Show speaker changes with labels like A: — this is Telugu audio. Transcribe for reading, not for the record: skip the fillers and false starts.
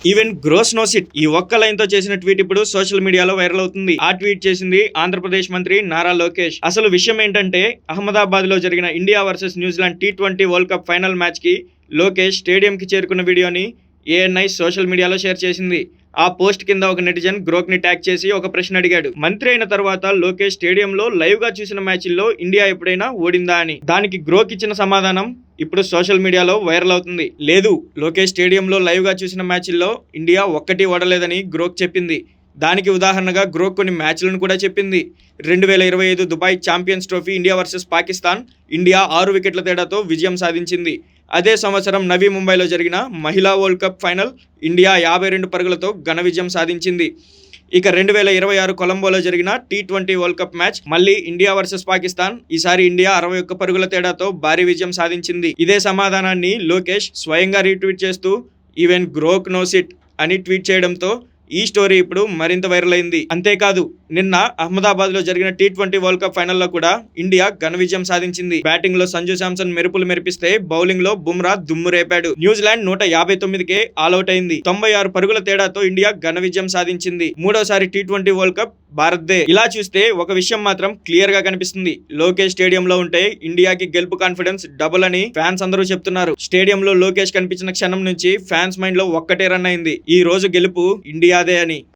A: ఈవెన్ గ్రోస్ నో సిట్ ఈ ఒక్క లైన్ తో చేసిన ట్వీట్ ఇప్పుడు సోషల్ మీడియాలో వైరల్ అవుతుంది. ఆ ట్వీట్ చేసింది ఆంధ్రప్రదేశ్ మంత్రి నారా లోకేష్. అసలు విషయం ఏంటంటే అహ్మదాబాద్ లో జరిగిన India versus New Zealand T20 world cup final match కి లోకేష్ స్టేడియం కి చేరుకున్న వీడియోని ఏఎన్ఐ సోషల్ మీడియాలో షేర్ చేసింది. ఆ పోస్ట్ కింద ఒక నెటిజన్ గ్రోక్ ని ట్యాగ్ చేసి ఒక ప్రశ్న అడిగాడు. మంత్రి అయిన తర్వాత లోకేష్ స్టేడియంలో లైవ్ గా చూసిన మ్యాచ్ల్లో ఇండియా ఎప్పుడైనా ఓడిందా అని. దానికి గ్రోక్ ఇచ్చిన సమాధానం ఇప్పుడు సోషల్ మీడియాలో వైరల్ అవుతుంది. లేదు, లోకేష్ స్టేడియంలో లైవ్ గా చూసిన మ్యాచ్ల్లో ఇండియా ఒక్కటి ఓడలేదని గ్రోక్ చెప్పింది. దానికి ఉదాహరణగా గ్రోక్ కొన్ని మ్యాచ్లను కూడా చెప్పింది. 2025 Dubai champions trophy India versus Pakistan India 6 వికెట్ల తేడాతో విజయం సాధించింది. అదే సంవత్సరం నవీ ముంబైలో జరిగిన మహిళా వరల్డ్ కప్ ఫైనల్ ఇండియా 52 పరుగులతో ఘన విజయం సాధించింది. ఇక 2026 కొలంబోలో జరిగిన T20 వరల్డ్ కప్ మ్యాచ్ మళ్ళీ ఇండియా వర్సెస్ పాకిస్తాన్. ఈసారి ఇండియా 61 పరుగుల తేడాతో భారీ విజయం సాధించింది. ఇదే సమాధానాన్ని లోకేష్ స్వయంగా రీట్వీట్ చేస్తూ ఈవెన్ గ్రోక్ నోస్ ఇట్ అని ట్వీట్ చేయడంతో ఈ స్టోరీ ఇప్పుడు మరింత వైరల్ అయింది. అంతేకాదు, నిన్న అహ్మదాబాద్ లో జరిగిన T20 వరల్డ్ కప్ ఫైనల్ లో కూడా ఇండియా ఘన విజయం సాధించింది. బ్యాటింగ్ లో సంజు శాంసన్ మెరుపులు మెరిపిస్తే బౌలింగ్ లో బుమ్రా దుమ్ము రేపాడు. న్యూజిలాండ్ 159కే ఆల్అౌట్ అయింది. 96 పరుగుల తేడాతో ఇండియా ఘన విజయం సాధించింది. మూడోసారి T20 వరల్డ్ కప్ భారత్దే. ఇలా చూస్తే ఒక విషయం మాత్రం క్లియర్ గా కనిపిస్తుంది. లోకేష్ స్టేడియంలో ఉంటే ఇండియాకి గెలుపు కాన్ఫిడెన్స్ డబుల్ అని ఫ్యాన్స్ అందరూ చెప్తున్నారు. స్టేడియంలో లోకేష్ కనిపించిన క్షణం నుంచి ఫ్యాన్స్ మైండ్ లో ఒక్కటే రన్ అయింది, ఈ రోజు గెలుపు ఇండియాదే అని.